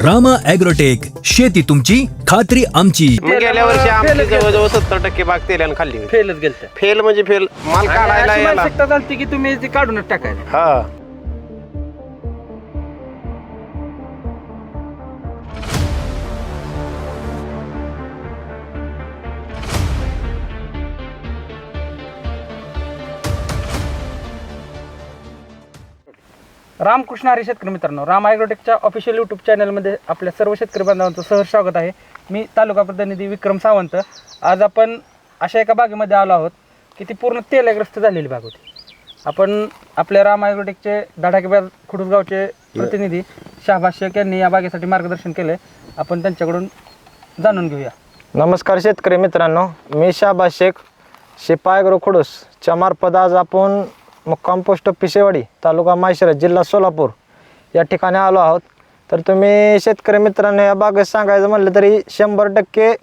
Rama agrotech, शेती तुमची खात्री आमची. मग गेल्या वर्षी आमची जवळजवळ 70% बाग तेल्यानं खाल्ली होती. फेलच गेलत. फेल म्हणजे फेल, माल काढायला यायला. मानसिकता चालते की तुम्ही ते काढूनच टाकायला. हा रामकृष्ण हरी शेतकरी मित्रांनो, राम ॲग्रोटेकच्या ऑफिशियल यूट्यूब चॅनलमध्ये आपल्या सर्व शेतकरी बांधवांचं सहर्ष स्वागत आहे. मी तालुका प्रतिनिधी विक्रम सावंत. आज आपण अशा एका बागेमध्ये आलो आहोत की ती पूर्ण तेलग्रस्त झालेली बाग होती. आपण आपल्या राम ॲग्रोटेकचे धडाकेबाज खुडूसगावचे प्रतिनिधी शाहबाज शेख यांनी या बागेसाठी मार्गदर्शन केले. आपण त्यांच्याकडून जाणून घेऊया. नमस्कार शेतकरी मित्रांनो, मी शाहबाज शेख, शिपाई ॲग्रो खुडूसच्या मार्फत आज आपण मुक्काम पोस्ट पिसेवाडी, तालुका माळशिरस, जिल्हा सोलापूर या ठिकाणी आलो आहोत. तर तुम्ही शेतकरी मित्रांनो या बागेत सांगायचं म्हणलं तरी 100%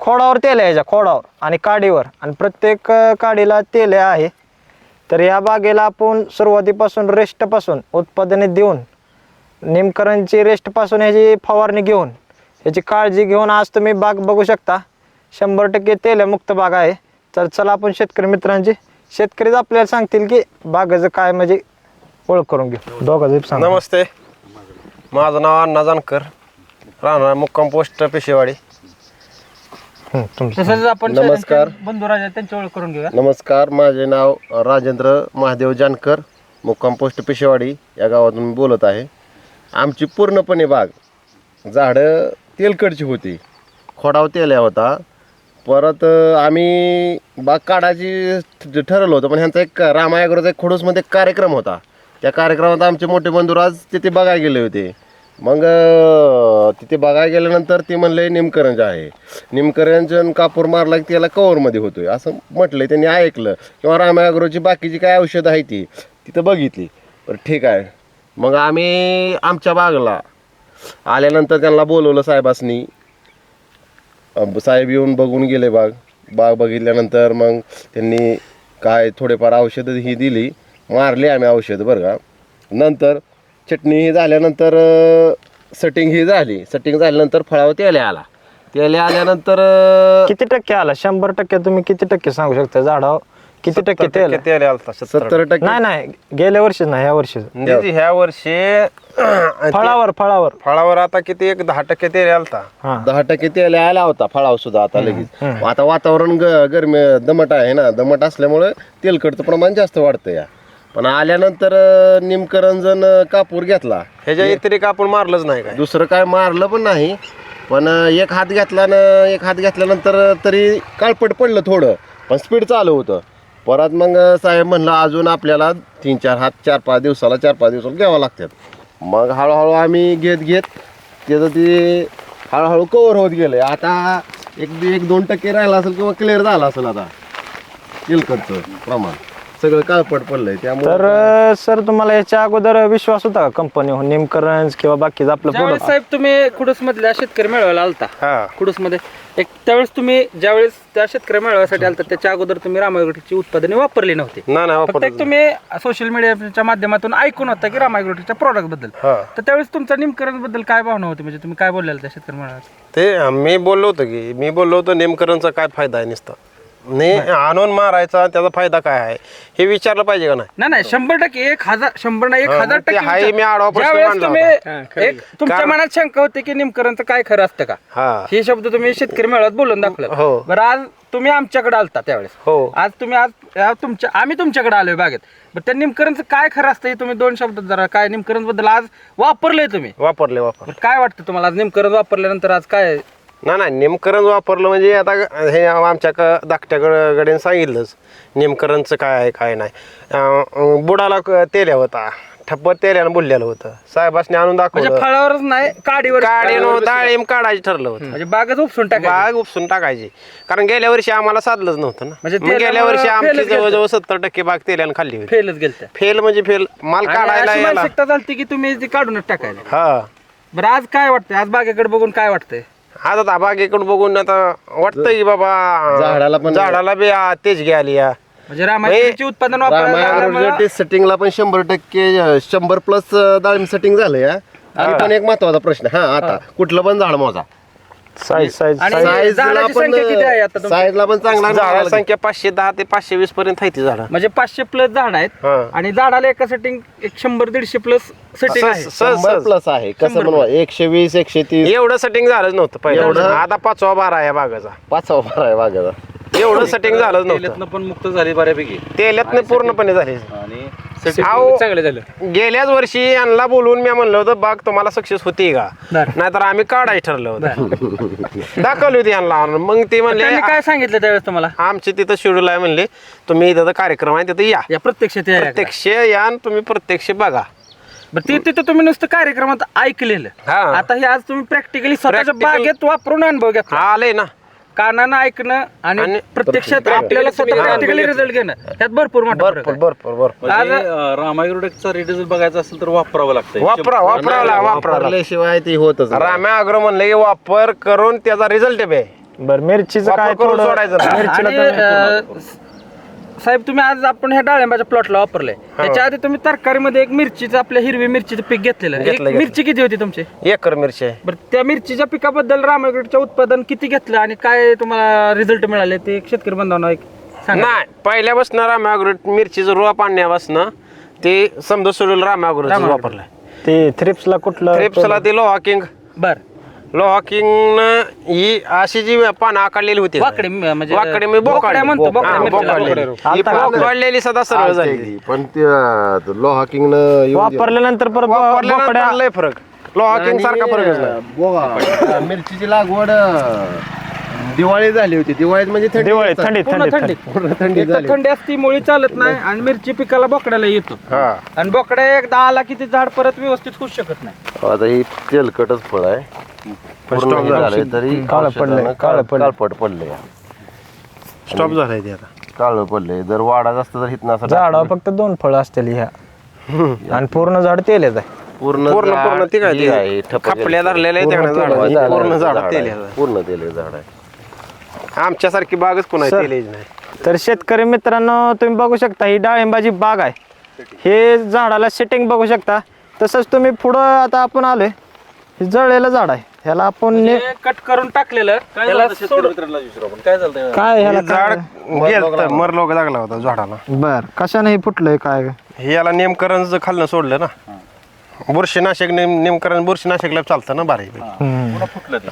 खोडावर तेल आहे, खोडावर आणि काडीवर, आणि प्रत्येक काडीला तेल आहे. तर या बागेला आपण सुरुवातीपासून रेस्टपासून उत्पादने देऊन, निमकरणची रेस्टपासून ह्याची फवारणी घेऊन, ह्याची काळजी घेऊन आज तुम्ही बाग बघू शकता. 100% तेलमुक्त बाग आहे. तर चला आपण शेतकरी मित्रांची, शेतकरीच आपल्याला सांगतील की बागेचं काय म्हणजे ओळख करून घेऊ. दोघं सांग. नमस्ते, माझं नाव अण्णा जानकर, राहणार मुक्काम पोस्ट पेशेवाडी. तसंच आपण नमस्कार. बंधुराज त्यांची ओळख करून घेऊया. नमस्कार, माझे नाव राजेंद्र महादेव जानकर, मुक्काम पोस्ट पेशेवाडी या गावातून मी बोलत आहे. आमची पूर्णपणे बाग झाडं तेलकडची होती, खोडाव तेल्या होता. परत आम्ही बाग काढायची ठरवलं होतं, पण ह्यांचा एक राम ॲग्रोचा एक खुडूसमध्ये एक कार्यक्रम होता. त्या कार्यक्रमात आमचे मोठे बंधुराज तिथे बघायला गेले होते. मग तिथे बघायला गेल्यानंतर ते म्हणले निमकरंज आहे, निमकरंजन कापूर मारला की त्याला कवरमध्ये होतोय असं म्हटलं. त्यांनी ऐकलं किंवा राम ॲग्रोची बाकीची काय औषधं आहे ती तिथं बघितली. बरं ठीक आहे, मग आम्ही आमच्या बागला आल्यानंतर त्यांना बोलवलं साहेबांनी. साहेब येऊन बघून गेले बाग बघितल्यानंतर मग त्यांनी काय थोडेफार औषधं ही दिली, मारली आम्ही औषधं बरं का. नंतर चटणी ही झाल्यानंतर सेटिंग ही झाली. सेटिंग झाल्यानंतर फळावर तेल आल्यानंतर किती टक्के आला? 100% तुम्ही किती टक्के सांगू शकता? झाडावर किती टक्के तेल? 70%. नाही, गेल्या वर्षी नाही, ह्या वर्षी. ह्या वर्षी फळावर आता किती एक 10% तेल आलता. 10% तेल आला होता फळावर सुद्धा. आता लगेच आता वातावरण गरमी दमट आहे ना, दमट असल्यामुळे तेलकटचं प्रमाण जास्त वाढतं या. पण आल्यानंतर निमकरंजन कापूर घेतला, ह्याच्या व्यतिरिक्त आपण मारलंच नाही, काय दुसरं काय मारलं पण नाही. पण एक हात घेतल्यानंतर तरी काळपट पडलं थोडं, पण स्पीड चालू होतं. परत मग साहेब म्हणलं अजून आपल्याला 3-4 हात 4-5 दिवसाला घ्यावं लागतात. मग हळूहळू आम्ही घेत त्याचं ते हळूहळू कवर होत गेलं. आता 1-2% राहिला असेल किंवा क्लिअर झाला असेल आता तेलकटचं प्रमाण, सगळं काळपट पडलंय. त्यामुळे तर सर तुम्हाला याच्या अगोदर विश्वास होता का कंपनीवर निमकरंज किंवा बाकीचं आपलं ज्यावेळेस प्रोडक्ट? साहेब तुम्ही खुडूस मधल्या शेतकरी मेळाव्याला आलता, खुडूस मध्ये त्यावेळेस तुम्ही ज्यावेळेस त्या शेतकरी मेळाव्यासाठी आलता त्याच्या अगोदर तुम्ही राम ॲग्रोटेकची उत्पादने वापरली नव्हती. फक्त एक तुम्ही सोशल मीडियाच्या माध्यमातून ऐकून होता की राम ॲग्रोटेकच्या प्रोडक्ट बद्दल. तर त्यावेळेस तुमचा निमकरण बद्दल काय भावना होती? म्हणजे तुम्ही काय बोललेला त्या शेतकरी मेळाव्यात? ते मी बोललो होतो नेमकरणचा काय फायदा आहे नुसता नाही आणून मारायचा, त्याचा फायदा काय आहे हे विचारलं पाहिजे का नाही? नाही 100%, 1000% हाही मी आडवा प्रश्न ज्यावेळेस मांडला तुम्ही होता. एक तुमच्या मनात शंका होती की निमकरणचं काय खरं असतं का, हे शब्द तुम्ही शेतकरी मेळाव्यात बोलून दाखवलं. बरं, आज तुम्ही आमच्याकडे आलता त्यावेळेस, आम्ही तुमच्याकडे आलोय बागेत. बरं, त्या निमकरणचं काय खरं असतं हे तुम्ही 2 शब्दात जरा काय निमकरण बद्दल आज वापरलंय तुम्ही? वापरले. काय वाटतं तुम्हाला आज निमकरण वापरल्यानंतर? आज काय नाही नेमकरण वापरलं म्हणजे आता हे आमच्या धाकट्याकडे सांगितलंच नेमकरणचं काय आहे काय नाही. बुडाला तेल्या होता, ठप्पर तेल्यानं बुडलेलं होतं. साहेबांनी आणून दाखवलं. फळावरच नाही, काडीवर डाळिंब काढायचं ठरलं होतं. म्हणजे बागच उपसून टाकायची. कारण गेल्या वर्षी आम्हाला साधलंच नव्हतं ना. म्हणजे गेल्या वर्षी आमची जवळजवळ 70% बाग तेल्यानं खाल्ली होती. फेलच गेलत. फेल म्हणजे फेल, माल काढायला मानसिकता चालते की तुम्ही ते काढूनच टाकायला. हा. बरं, आज काय वाटतंय? आज बागेकडे बघून काय वाटतंय? आता बागेकडून बघून आता वाटतंय की बाबा झाडाला बी तेज आली या. म्हणजे रामायणाची उत्पादन वापरायला सेटिंगला पण 100% 100+ डाळिंब सेटिंग झालं या. आणि पण एक महत्वाचा प्रश्न आता कुठलं पण झाड मोजा साईज आणि साईजला झाडाची पण संख्या किती आहे आता तुमची? साईजला पण चांगला झाडाची संख्या 510 ते 520 पर्यंत आहे ती झाडं. म्हणजे 500 प्लस झाड आहेत आणि झाडाला एका सेटिंग 100-150 प्लस सेटिंग आहे. सहज प्लस आहे कसं म्हणू 120 130 एवढं सेटिंग झालंच नव्हतं पहिलं. आता 5वा 12 आहे बागाचा. 5 आहे वाघाचा एवढं सेटिंग झालंच नव्हतं. पण मुक्त झाली बऱ्यापैकी तेल्यातनं पूर्णपणे झाले. आणि अहो, चांगलं झालं. गेल्याच वर्षी यांना बोलून मी म्हणलं होतं बाग तुम्हाला सक्सेस होती का, नाहीतर आम्ही काढाय ठरलं होतं. दाखवली होती यांना. मग ते म्हणले त्यांनी काय सांगितलं त्यावेळेस तुम्हाला? आमचे तिथं शेड्यूल आहे म्हणले, तुम्ही इथं कार्यक्रम आहे तिथं या, या प्रत्यक्षात यायला का? प्रत्यक्ष या आणि तुम्ही प्रत्यक्ष बघा. बरं, ते तिथं तुम्ही नुसतं कार्यक्रमात ऐकलेलं. हा. आता हे आज तुम्ही प्रॅक्टिकली स्वतःच्या Practical- बागेत वापरून अनुभव घेतला. आलंय ना. कानानं ऐकणं आणि आणि प्रत्यक्षात आपल्याला स्वतः प्रॅक्टिकली रिझल्ट घेणं त्यात भरपूर मोठा फरक भरपूर आहे. भरपूर आज रामायग्रोटेकचा रिझल्ट बघायचा असेल तर वापरावं लागतं. वापरावला वापरल्याशिवाय ते होतच नाही. राम्या अग्रो म्हणले की वापर करून त्याचा रिझल्ट बे. बरं मिरचीचं वापर काय करून थोडं सोडायचं नाही. मिरचीला आणि साहेब तुम्ही आज आपण ह्या डाळिंबाच्या प्लॉटला वापरलंय, त्याच्या आधी तुम्ही तरकारीमध्ये एक मिरचीचं आपल्या हिरवी मिरचीचं पीक घेतलेलं. एक मिरची किती होती तुमची? एकर मिरची आहे. बरं, त्या मिरचीच्या पिकाबद्दल रामायग्रोटेकचं उत्पादन किती घेतलं आणि काय तुम्हाला रिझल्ट मिळाले ते एक शेतकरी बांधवांना एक सांगा. नाही, पहिल्यापासून राम्या अग्रो मिरचीचं रोप आणण्यापासून ते समजा सोडून राम्या अग्रो वापरलाय. ते थ्रिप्सला कुठलं थ्रिप्सला ते लोहा किंग ही अशी जी पानं आकारलेली होती वाकडे म्हणजे वाकडे मी बोकड्या म्हणतो, बोकड्या हा, मिरचीला बोकाडलेली. बोकड्या. ही बोकाडलेली सदा सरळ झाली. पण ते लोहा किंग वापरल्यानंतर परत वापरल्यानंतर बोकड्या लय फरक. लोहा किंग सारखा फरकच नाही. मिरचीची लागवड दिवाळी झाली होती. दिवाळीत म्हणजे थंडी दिवाळी थंडीत पूर्ण थंडीत थंडीत. पूर्ण थंडी एक तर झाली. थंडी असती, मुळी चालत नाही आणि मिरची पिकाला बोकड्याला येतो. हा. आणि बोकड्या एकदा आला की ते झाड परत व्यवस्थित होऊ शकत नाही. आता ही तेलकटच फळ आहे. पूर्ण हे झालंय तरी काळं पडलंय, काळं पडलंय. काळपट पडलंय. स्टॉप झालाय ते आता. काळं पडलंय. जर वाढत असतं तर हिथनं असं झाडावर फक्त 2 फळं असतील ह्या आणि पूर्ण झाड तेलच आहे. पूर्ण पूर्ण पूर्ण ती काय जी ते आहे, ठपके खपल्या धरलेल्या आहेत पूर्ण त्या तेल झाडाला. पूर्ण झाड झाड आहे. तेल आहे. पूर्ण तेल झाड आहे. आमच्यासारखी बागच कोणा सर. तेल नाही. तर शेतकरी मित्रांनो तुम्ही बघू शकता ही डाळिंबाची बाग आहे. हे झाडाला सेटिंग बघू शकता. तसंच तुम्ही पुढं आता आपण आलोय, हे जळलेलं झाड आहे. ह्याला आपण हे कट करून टाकलेलं त्याला सोडून काय झालं काय ह्याला झाड गेलं मरलो लागला होता झाडाला. बर कशाने हे फुटलंय काय? हे याला नेमकरण खाल्लं सोडलं ना. बुरशीनाशक नेमकरण बुरशीनाशकला चालतं ना बारीक.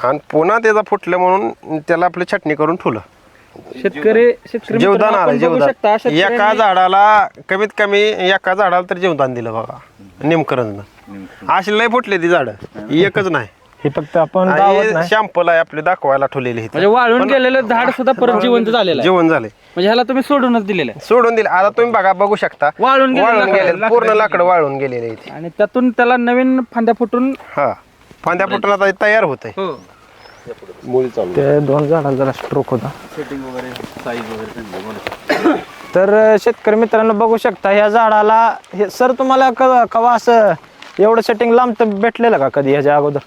आणि पुन्हा त्याचा फुटलं म्हणून त्याला आपली छटणी करून ठेवलं. शेतकरी जीवदान मित्रांनो, आलं आपण बघू जीवदान. शकता, एका शेतकऱ्यांनी- झाडाला कमीत कमी एका झाडाला तर जीवदान दिलं बघा नेमकरण. अशी लय फुटले ती झाड, एकच नाही. हे फक्त आपण दावत नाही. शॅम्पल आहे आपले दाखवायला ठेवलेली इथं. म्हणजे वाळून गेलेलं झाड सुद्धा परत जिवंत झालेलं आहे. जीवन झाले, म्हणजे ह्याला तुम्ही सोडूनच दिलेलं आहे. सोडून दिले. आता तुम्ही बघा बघू शकता वाळून गेलेलं गेले लाकडं- पूर्ण लाकडं वाळून गेलेले इथे. आणि त्यातून त्याला नवीन फांद्या फुटून हा, फांद्या फुटून आता तयार होत आहे. मुळी चालू ते 2 झाडाला जरा स्ट्रोक होता. सेटिंग वगैरे साईज वगैरे तर शेतकरी मित्रांनो बघू शकता ह्या झाडाला हे सर तुम्हाला कवा असं एवढं सेटिंग लांब तर भेटलेलं का कधी ह्याच्या अगोदर?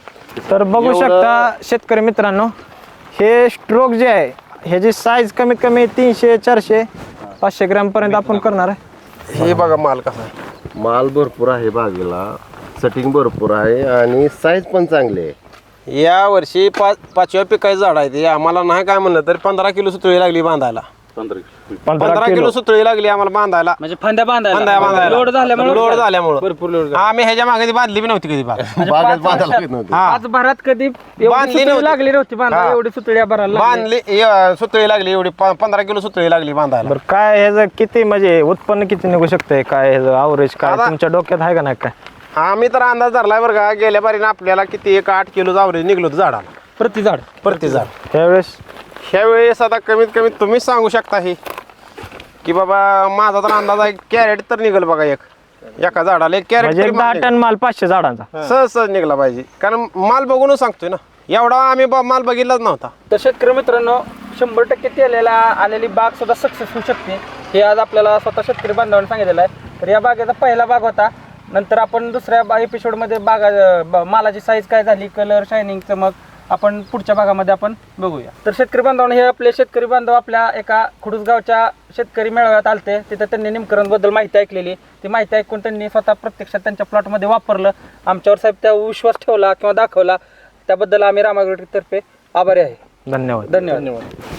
तर बघू शकता शेतकरी मित्रांनो हे स्ट्रोक जे आहे ह्याची साईज कमीत कमी 300 400 500 ग्रॅम पर्यंत आपण करणार आहे. हे बघा माल कसा आहे. माल भरपूर आहे बागेला. सेटिंग भरपूर आहे आणि साईज पण चांगली आहे. या वर्षी 5व्या पिकाचं झाड आहे ते. आम्हाला नाही काय म्हणलं तरी 15 किलो सुतळी लागली बांधायला. 15 किलो सुतळी लागली आम्हाला बांधायला. म्हणजे फांद्या बांधायला बांधायला लोड झाल्यामुळे लोड झाल्यामुळे भरपूर लोड आम्ही ह्याच्या मागे बांधली बी नव्हती कधी बाग. बागेत बांधायला लागत नव्हती. आज भरात कधी एवढी बांधली सुतळी नव्हती. लागली नव्हती बांधायला, हा. एवढी सुतळी भरायला लागली. बांधली सुतळी लागली एवढी 15 किलो सुतळी लागली बांधायला. बरं काय ह्याचं किती म्हणजे उत्पन्न किती निघू शकतंय काय ह्याचं ॲव्हरेज काय आता- तुमच्या डोक्यात आहे का नाही काय? आम्ही तर अंदाज धरलाय बरं का. गेल्या बारीने आपल्याला किती 8 किलो आवरेज निघलो होतं झाडाला प्रति झाड. प्रति झाड. त्यावेळेस ह्या वेळेस आता कमीत कमी तुम्हीच सांगू शकता हे की बाबा माझा तर अंदाज आहे कॅरेट तर निघल बघा एका झाडाला 1 म्हणजे एक 10 कॅरेट टन माल 500 झाडांचा. सहज सहज निघला पाहिजे. कारण माल बघूनच सांगतोय ना. एवढा आम्ही माल बघितलाच नव्हता. तर शेतकरी मित्रांनो 100% तेलाला आलेली बाग सुद्धा सक्सेस होऊ शकते हे आज आपल्याला स्वतः शेतकरी बांधवांनी सांगितलेलं आहे. तर या बागेचा पहिला भाग होता. नंतर आपण दुसऱ्या एपिसोडमध्ये मालाची साईज काय झाली, कलर, शायनिंग, चमक आपण पुढच्या भागामध्ये आपण बघूया. तर शेतकरी बांधवांना हे आपले शेतकरी बांधव आपल्या एका खुडूसगावच्या शेतकरी मेळाव्यात आलते. तिथं त्यांनी निमकरणबद्दल माहिती ऐकलेली. ती माहिती ऐकून त्यांनी स्वतः प्रत्यक्षात त्यांच्या प्लॉटमध्ये वापरलं. आमच्यावर साहेब त्या विश्वास ठेवला किंवा दाखवला, त्याबद्दल आम्ही राम ॲग्रोटेकतर्फे आभारी आहे. धन्यवाद. धन्यवाद.